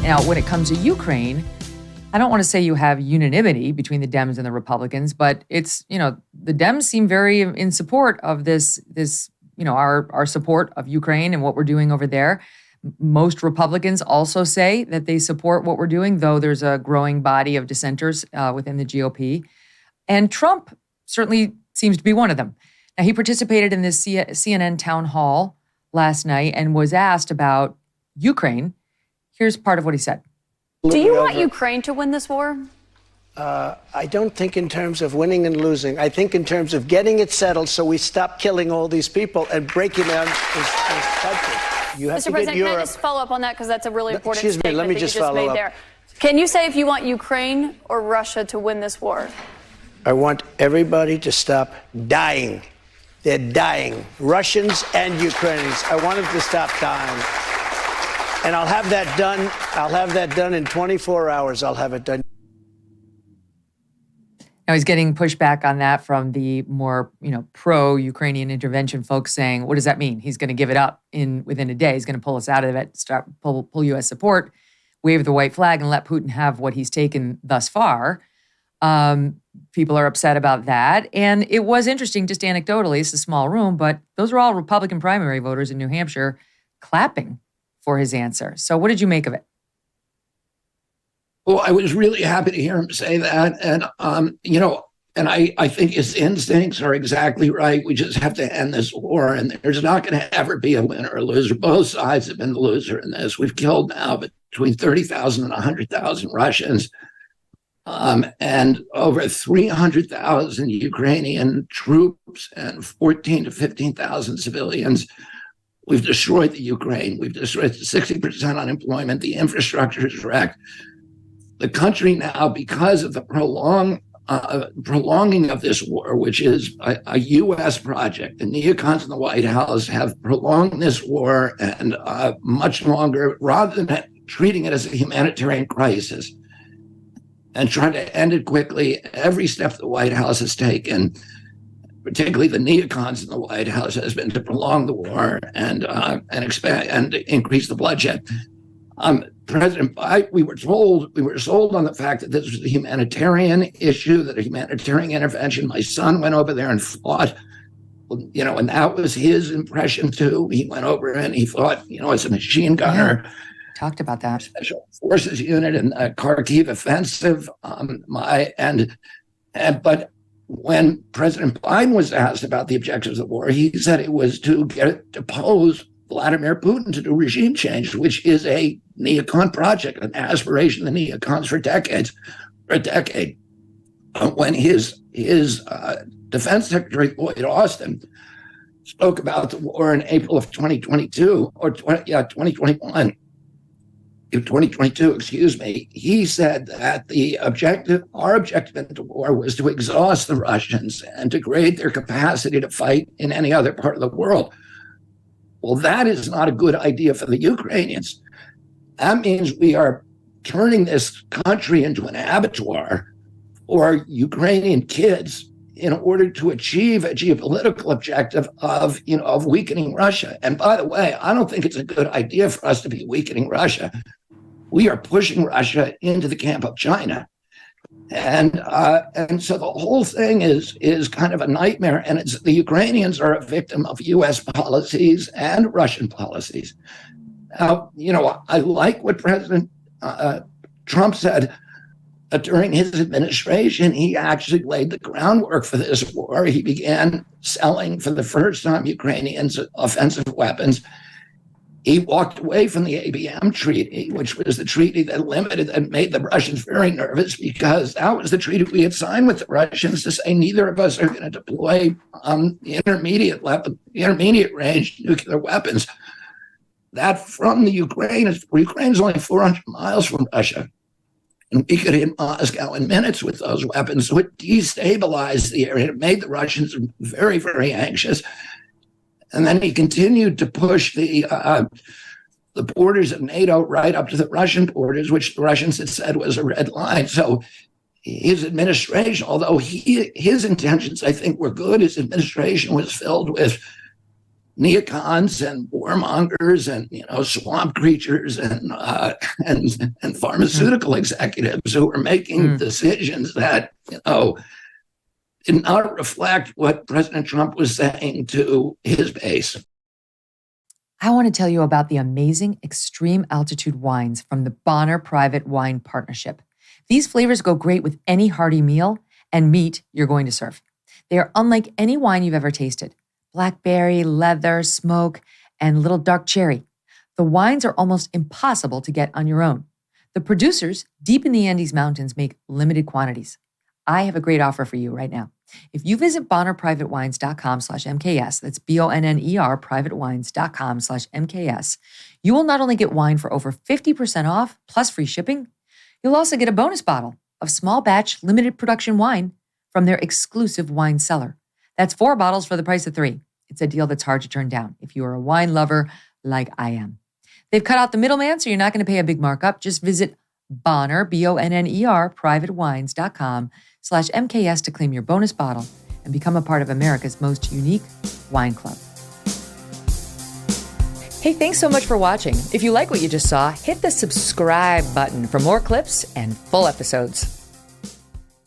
Now, when it comes to Ukraine, I don't want to say you have unanimity between the Dems and the Republicans, but it's, the Dems seem very in support of this, our support of Ukraine and what we're doing over there. Most Republicans also say that they support what we're doing, though there's a growing body of dissenters within the GOP. And Trump certainly seems to be one of them. Now, he participated in this CNN town hall last night and was asked about Ukraine. Here's part of what he said. Do you want Ukraine to win this war? I don't think in terms of winning and losing. I think in terms of getting it settled so we stop killing all these people and breaking down this country. You have Mr. to President, get can I just follow up on that? Because that's a really important Excuse me, statement let me that just you just follow made up. there. Can you say if you want Ukraine or Russia to win this war? I want everybody to stop dying. They're dying. Russians and Ukrainians. I want them to stop dying. And I'll have that done. I'll have that done in 24 hours. I'll have it done. Now he's getting pushback on that from the more, pro-Ukrainian intervention folks saying, what does that mean? He's going to give it up within a day. He's going to pull us out of it, pull U.S. support, wave the white flag, and let Putin have what he's taken thus far. People are upset about that. And it was interesting, just anecdotally, it's a small room, but those were all Republican primary voters in New Hampshire clapping for his answer. So what did you make of it? Well, I was really happy to hear him say that. And, and I think his instincts are exactly right. We just have to end this war. And there's not going to ever be a winner or loser. Both sides have been the loser in this. We've killed now between 30,000 and 100,000 Russians. And over 300,000 Ukrainian troops and 14 to 15,000 civilians. We've destroyed the Ukraine. We've destroyed 60% unemployment. The infrastructure is wrecked. The country now, because of the prolonging of this war, which is a U.S. project, the neocons in the White House have prolonged this war and much longer, rather than treating it as a humanitarian crisis and trying to end it quickly. Every step the White House has taken, particularly the neocons in the White House, has been to prolong the war and expand and increase the bloodshed. President Biden, we were sold on the fact that this was a humanitarian issue, that a humanitarian intervention. My son went over there and fought, and that was his impression too. He went over and he fought, as a machine gunner. Yeah. Talked about that. Special Forces unit in the Kharkiv offensive. But when President Biden was asked about the objectives of the war, he said it was to depose Vladimir Putin, to do regime change, which is a neocon project, an aspiration of the neocons for a decade. When his Defense Secretary Lloyd Austin spoke about the war in April of 2022, or 2021, 2022, excuse me, he said that our objective in the war was to exhaust the Russians and degrade their capacity to fight in any other part of the world. Well, that is not a good idea for the Ukrainians. That means we are turning this country into an abattoir for Ukrainian kids in order to achieve a geopolitical objective of weakening Russia. And by the way, I don't think it's a good idea for us to be weakening Russia. We are pushing Russia into the camp of China. And so the whole thing is kind of a nightmare. And the Ukrainians are a victim of U.S. policies and Russian policies. Now, I like what President Trump said during his administration. He actually laid the groundwork for this war. He began selling for the first time Ukrainians offensive weapons. He walked away from the ABM treaty, which was the treaty that made the Russians very nervous, because that was the treaty we had signed with the Russians to say neither of us are going to deploy intermediate range nuclear weapons. That from the Ukraine is only 400 miles from Russia. And we could hit Moscow in minutes with those weapons. So it destabilized the area. It made the Russians very, very anxious. And then he continued to push the borders of NATO right up to the Russian borders, which the Russians had said was a red line. So his administration, although his intentions, I think, were good, his administration was filled with neocons and warmongers and swamp creatures and pharmaceutical executives who are making decisions that did not reflect what President Trump was saying to his base. I want to tell you about the amazing extreme altitude wines from the Bonner Private Wine Partnership. These flavors go great with any hearty meal and meat you're going to serve. They are unlike any wine you've ever tasted. Blackberry, leather, smoke, and little dark cherry. The wines are almost impossible to get on your own. The producers deep in the Andes Mountains make limited quantities. I have a great offer for you right now. If you visit bonnerprivatewines.com/MKS, that's BONNER privatewines.com/MKS, you will not only get wine for over 50% off plus free shipping, you'll also get a bonus bottle of small batch limited production wine from their exclusive wine cellar. That's 4 bottles for the price of 3. It's a deal that's hard to turn down if you are a wine lover like I am. They've cut out the middleman, so you're not going to pay a big markup. Just visit Bonner, BONNER privatewines.com/MKS to claim your bonus bottle and become a part of America's most unique wine club. Hey, thanks so much for watching. If you like what you just saw, hit the subscribe button for more clips and full episodes.